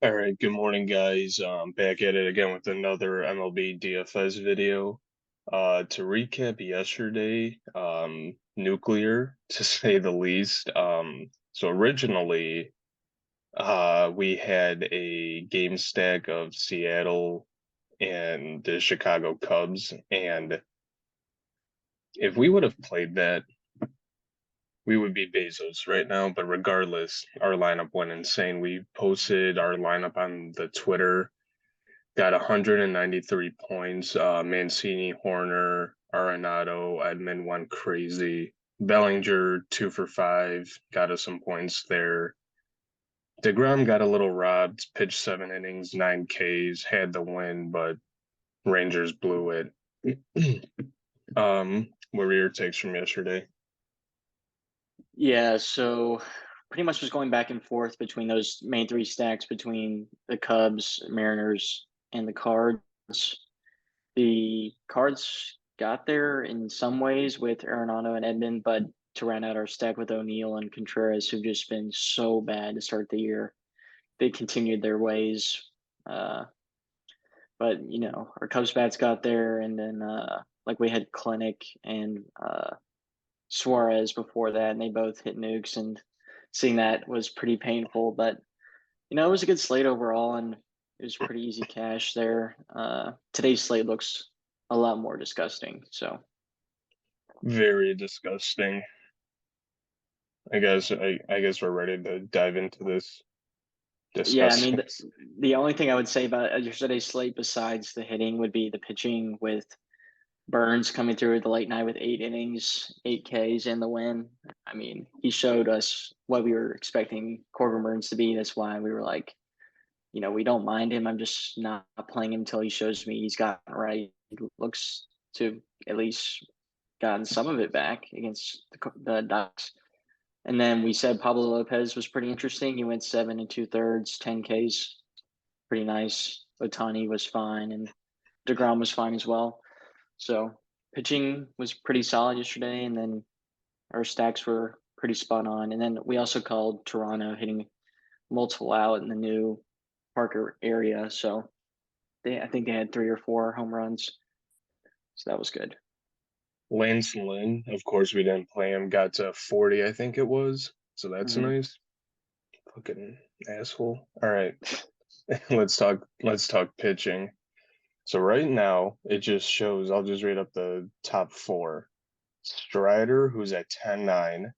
All right, good morning, guys. Back at it again with another MLB DFS video. To recap yesterday, nuclear to say the least. So originally, we had a game stack of Seattle and the Chicago Cubs, and if we would have played that, we would be Bezos right now. But regardless, our lineup went insane. We posted our lineup on the Twitter. Got 193 points. Mancini, Horner, Arenado, Edmund went crazy. Bellinger, 2 for 5, got us some points there. DeGrom got a little robbed, pitched 7 innings, 9 Ks, had the win, but Rangers blew it. What were your takes from yesterday? Yeah, so pretty much was going back and forth between those main three stacks between the Cubs, Mariners, and the Cards. The Cards got there in some ways with Arenado and Edmund, but to round out our stack with O'Neill and Contreras, who've just been so bad to start the year, they continued their ways. But our Cubs bats got there, and then like we had Clinic and Suarez before that, and they both hit nukes, and seeing that was pretty painful. But it was a good slate overall, and it was pretty easy cash there. Today's slate looks a lot more disgusting. So Very disgusting. I guess we're ready to dive into this yeah, I mean, disgusting. the only thing I would say about yesterday's slate besides the hitting would be the pitching with Burns coming through the late night with 8 innings, 8 Ks, and the win. I mean, he showed us what we were expecting Corbin Burns to be. That's why we were like, we don't mind him. I'm just not playing him until he shows me he's gotten right. He looks to at least gotten some of it back against the Ducks. And then we said Pablo Lopez was pretty interesting. He went 7 2/3, 10 Ks, pretty nice. Otani was fine, and DeGrom was fine as well. So pitching was pretty solid yesterday, and then our stacks were pretty spot on. And then we also called Toronto hitting multiple out in the new Parker area. So I think they had 3 or 4 home runs. So that was good. Lance Lynn, of course, we didn't play him. Got to 40, I think it was. So that's Hmm. nice. Fucking asshole. All right, let's talk pitching. So right now it just shows. I'll just read up the top four. Strider, who's at 10-9,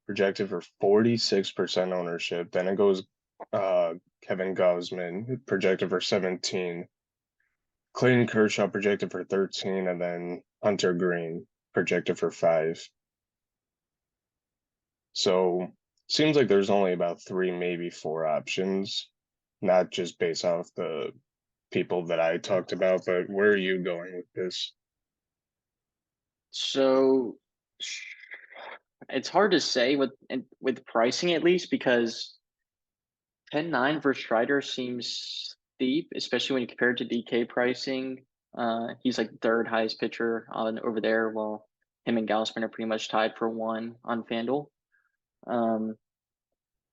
projected for 46% ownership. Then it goes Kevin Gausman, projected for 17. Clayton Kershaw projected for 13, and then Hunter Green projected for 5. So seems like there's only about three, maybe four options, not just based off the people that I talked about, but where are you going with this? So it's hard to say with pricing at least because 10-9 for Strider seems steep, especially when you compare it to DK pricing. He's like the third highest pitcher on over there, while him and Gausman are pretty much tied for one on Fanduel. Um,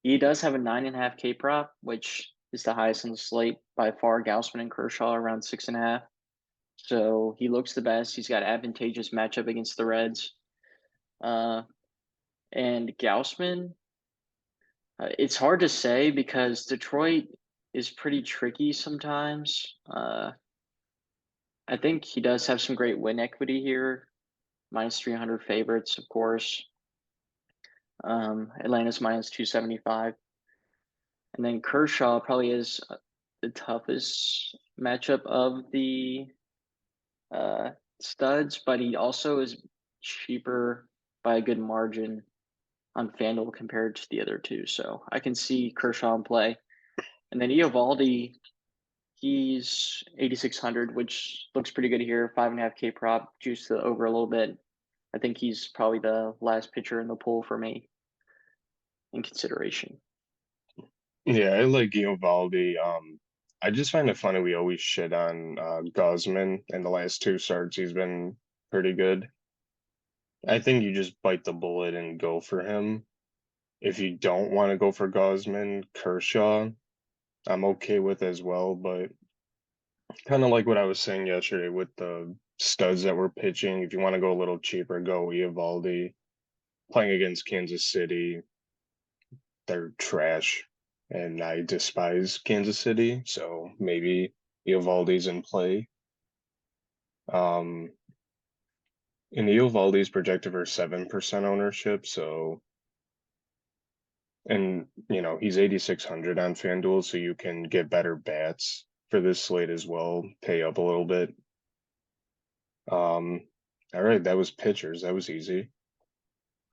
he does have a 9.5K prop, which is the highest in the slate by far. Gausman and Kershaw around 6.5. So he looks the best. He's got advantageous matchup against the Reds. Uh, and Gausman, it's hard to say because Detroit is pretty tricky sometimes. I think he does have some great win equity here, minus 300 favorites, of course. Atlanta's minus 275. And then Kershaw probably is the toughest matchup of the studs, but he also is cheaper by a good margin on FanDuel compared to the other two. So I can see Kershaw in play. And then Eovaldi, he's 8,600, which looks pretty good here. 5.5K prop, juice the over a little bit. I think he's probably the last pitcher in the pool for me in consideration. Yeah, I like Eovaldi. I just find it funny we always shit on Gosman in the last two starts. He's been pretty good. I think you just bite the bullet and go for him. If you don't want to go for Gosman, Kershaw, I'm okay with as well, but kind of like what I was saying yesterday with the studs that were pitching. If you want to go a little cheaper, go Eovaldi. Playing against Kansas City, they're trash, and I despise Kansas City, so maybe Eovaldi's in play. Um, and Eovaldi's projected for 7% ownership, so and he's 8,600 on FanDuel, so you can get better bats for this slate as well, pay up a little bit. Um, all right, that was pitchers. That was easy.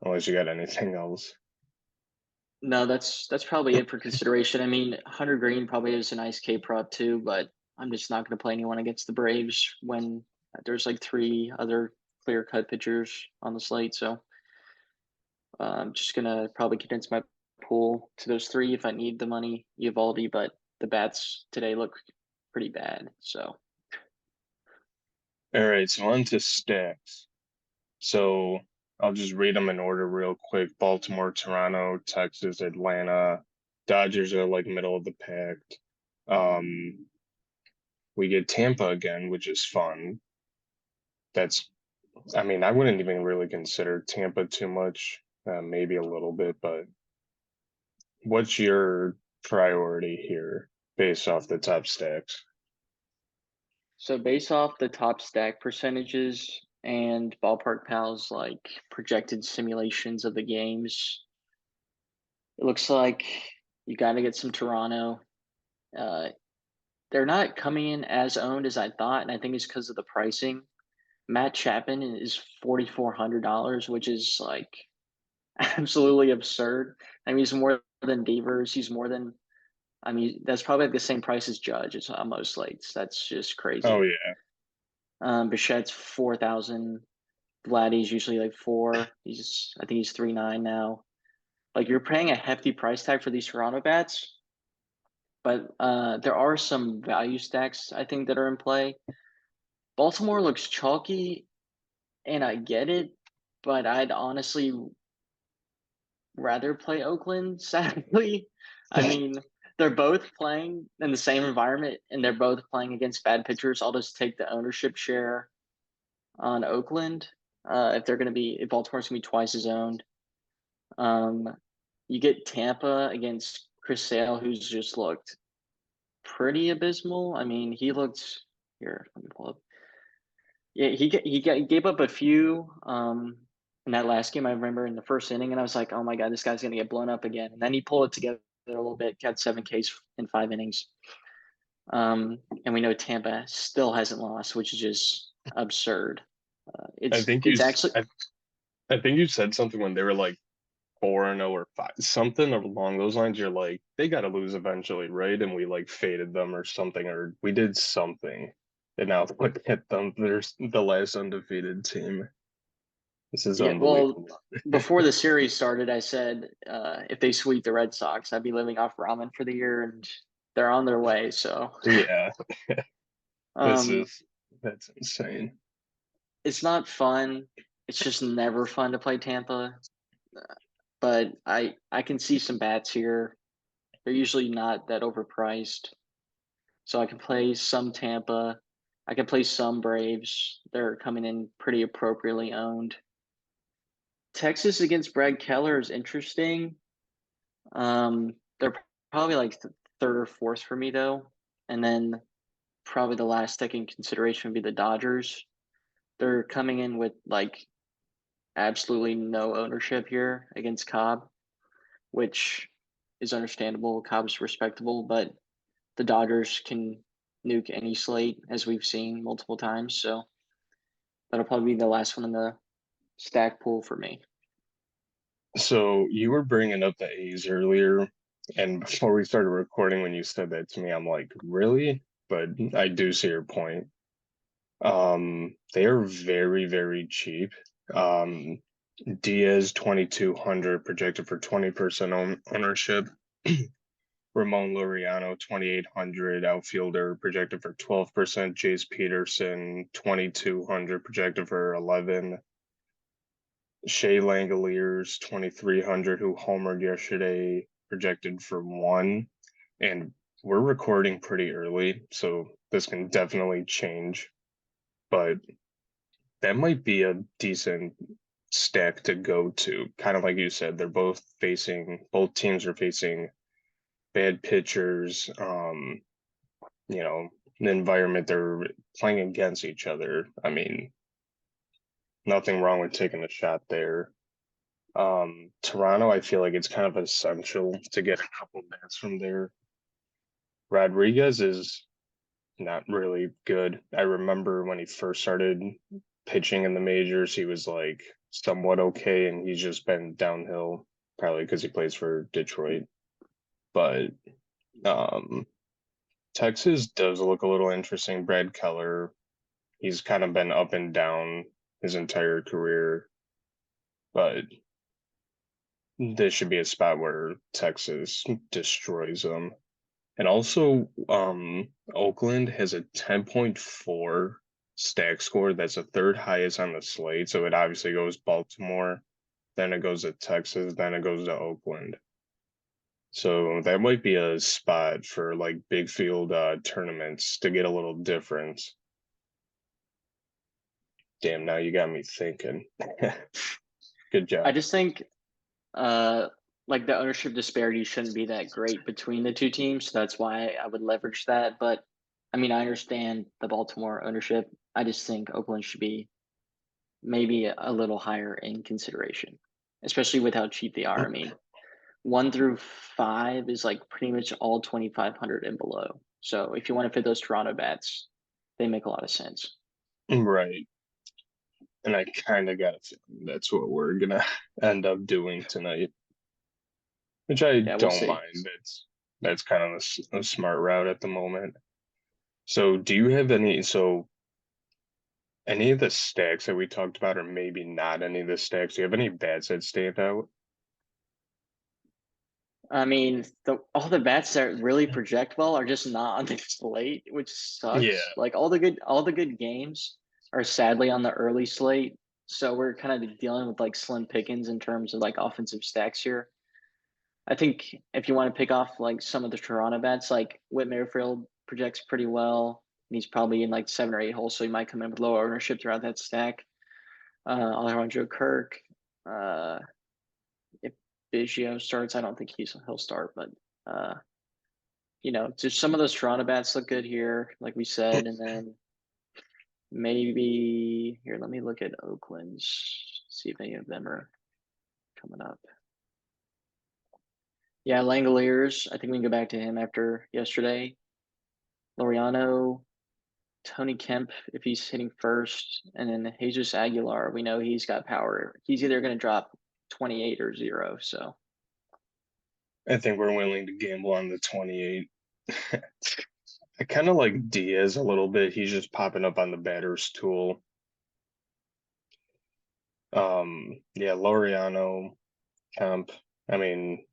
Unless you got anything else. No, that's probably it for consideration. I mean, Hunter Green probably is a nice K prop too, but I'm just not going to play anyone against the Braves when there's like three other clear cut pitchers on the slate. So I'm just gonna probably condense my pool to those three if I need the money, Evaldi, but the bats today look pretty bad. So All right, so on to stacks. So I'll just read them in order real quick. Baltimore, Toronto, Texas, Atlanta. Dodgers are like middle of the pack. Um, we get Tampa again, which is fun. That's, I mean, I wouldn't even really consider Tampa too much, maybe a little bit, but what's your priority here based off the top stacks? so based off the top stack percentages and ballpark pals like projected simulations of the games, it looks like you got to get some Toronto. Uh, they're not coming in as owned as I thought, and I think it's because of the pricing. Matt Chapman is $4,400, which is like absolutely absurd. I mean, he's more than Devers. He's more than. I mean, that's probably like the same price as Judge. It's on most slates. That's just Oh crazy. yeah, Bichette's 4,000. Vladdy's usually like four. I think he's 3.9 now. Like you're paying a hefty price tag for these Toronto bats, but there are some value stacks I think that are in play. Baltimore looks chalky, and I get it, but I'd honestly rather play Oakland, sadly. I mean, they're both playing in the same environment and they're both playing against bad pitchers. I'll just take the ownership share on Oakland. If Baltimore's gonna be twice as owned. Um, you get Tampa against Chris Sale, who's just looked pretty abysmal. I mean, he looked here. Let me pull up. Yeah, he gave up a few in that last game. I remember in the first inning, and I was like, "Oh my god, this guy's gonna get blown up again." And then he pulled it together a little bit, got 7 Ks in 5 innings. And we know Tampa still hasn't lost, which is just absurd. I think It's actually I think you said something when they were like 4-0 or five, something along those lines. You're like, they got to lose eventually, right? And we like faded them or something, or we did something. And now look at them. There's the last undefeated team. This is yeah. Well, unbelievable. before the series started, I said if they sweep the Red Sox, I'd be living off ramen for the year, and they're on their way. So Yeah, this um, is that's insane. it's not fun. It's just never fun to play Tampa. But I can see some bats here. They're usually not that overpriced. So I can play some Tampa. I can play some Braves. They're coming in pretty appropriately owned. Texas against Brad Keller is interesting. They're probably like third or fourth for me though. And then probably the last second consideration would be the Dodgers. They're coming in with like absolutely no ownership here against Cobb, which is understandable. Cobb's respectable, but the Dodgers can nuke any slate as we've seen multiple times. So that'll probably be the last one in the stack pool for me. So you were bringing up the A's earlier, and before we started recording, when you said that to me, I'm like, really? But I do see your point. They are very, very cheap. Um, Diaz 2,200 projected for 20% ownership. Ramon Laureano 2,800 outfielder projected for 12%. Jace Peterson 2,200 projected for 11. Shea Langoliers 2,300 who homered yesterday projected for 1. And we're recording pretty early, so this can definitely change, but that might be a decent stack to go to. Kind of like you said, both teams are facing bad pitchers, you know, the environment they're playing against each other. I mean, nothing wrong with taking a shot there. Toronto, I feel like it's kind of essential to get a couple bats from there. Rodriguez is not really good. I remember when he first started pitching in the majors, he was like somewhat okay, and he's just been downhill, probably because he plays for Detroit. But um, Texas does look a little interesting. Brad Keller, he's kind of been up and down his entire career, but this should be a spot where Texas destroys them. And also, Oakland has a 10.4 stack score. That's the third highest on the slate. So it obviously goes Baltimore, then it goes to Texas, then it goes to Oakland. So that might be a spot for like big field tournaments to get a little difference. Damn, now you got me thinking. Good I job. just think uh like the ownership disparity shouldn't be that great between the two teams. So that's why I would leverage that. But I mean, I understand the Baltimore ownership. I just think Oakland should be maybe a little higher in consideration, especially with how cheap they are. I mean, 1 through 5 is like pretty much all 2,500 and below. So if you want to fit those Toronto bats, they make a lot of sense. Right. And I kind of got a feeling that's what we're gonna end up doing tonight, which I Yeah, we'll don't see. mind. That's kind of a smart route at the moment. So, do you have any of the stacks that we talked about, or maybe not any of the stacks? Do you have any bats that stand out? I mean, all the bats that really project well are just not on the slate, which Yeah, sucks. Like all the good games are sadly on the early slate, so we're kind of dealing with like slim pickings in terms of like offensive stacks here. I think if you want to pick off like some of the Toronto bats, like Whit Merrifield projects pretty well. And he's probably in like 7 or 8 holes, so he might come in with low ownership throughout that stack. Alejandro Kirk, uh, if Biggio starts, I don't think he'll start, but uh, just some of those Toronto bats look good here, like we said, and then maybe here. Let me look at Oakland's, see if any of them are coming up. Yeah, Langoliers. I think we can go back to him after yesterday. Laureano, Tony Kemp, if he's hitting first, and then Jesus Aguilar. We know he's got power. He's either going to drop 28 or 0. So I think we're willing to gamble on the 28. I kind of like Diaz a little bit. He's just popping up on the batter's tool. Yeah, Laureano, Kemp. I mean,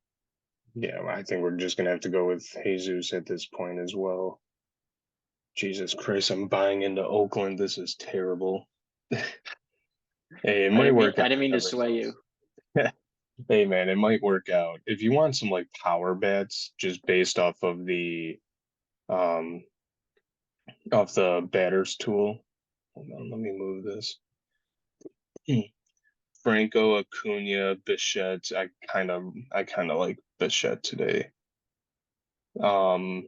yeah, I think we're just gonna have to go with Jesus at this point as well. Jesus Christ, I'm buying into Oakland. This is terrible. Hey, it I might didn't mean work I out didn't mean to every sway you. once. Hey man, it might work out. If you want some like power bets just based um off the batter's tool. Hold on, let me move this. Franco, Acuna, Bichette. I kind of like Bichette today. Um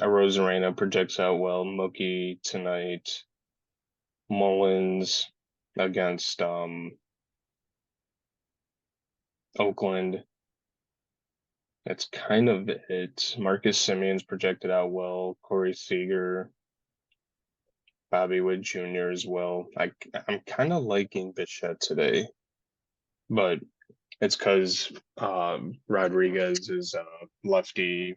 Rosarena projects out well. Mookie tonight. Mullins against Oakland. That's kind of it. Marcus Simeon's projected out well. Corey Seager, Bobby Witt Jr. as well. I'm kind of liking Bichette today, but it's because Rodriguez is lefty.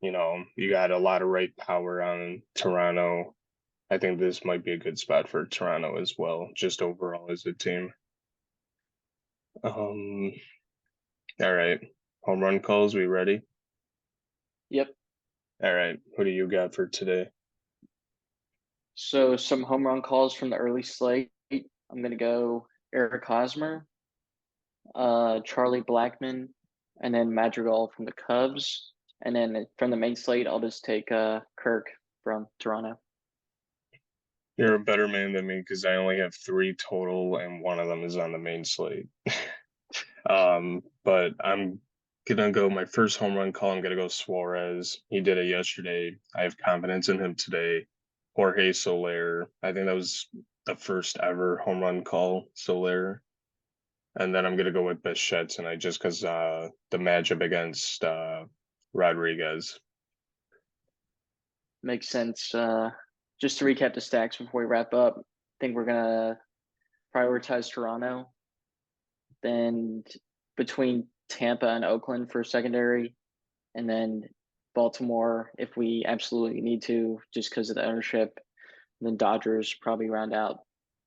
You know, you got a lot of right power on Toronto. I think this might be a good spot for Toronto as well, just overall as a team. Um, all right. Home run calls, we ready? Yep. All right. Who do you got for today? So some home run calls from the early slate. I'm gonna go Eric Hosmer, Charlie Blackman, and then Madrigal from the Cubs. And then from the main slate, I'll just take Kirk from Toronto. You're a better man than me because I only have three total, and one of them is on the main slate. But I'm gonna go my first home run call. I'm gonna go Suarez. He did it yesterday. I have confidence in him today. Jorge Soler. I think that was the first ever home run call, Soler. And then I'm gonna go with Bichette tonight just because the matchup against Rodriguez. Makes sense. Just to recap the stacks before we wrap up, I think we're gonna prioritize Toronto. Then between Tampa and Oakland for secondary, and then Baltimore if we absolutely need to, just because of the ownership. And then Dodgers probably round out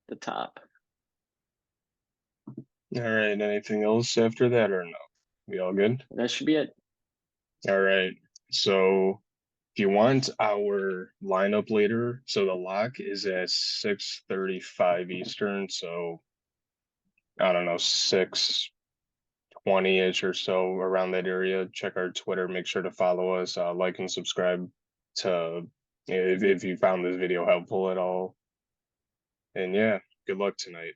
the top. All right. Anything else after that or no? We all good? That should be it. All right. So if you want our lineup later, so the lock is at 6:35 Eastern, so I don't know, 6:20-ish or so around that area. Check our Twitter, make sure to follow us, like and subscribe to if you found this video helpful at all. And yeah, good luck tonight.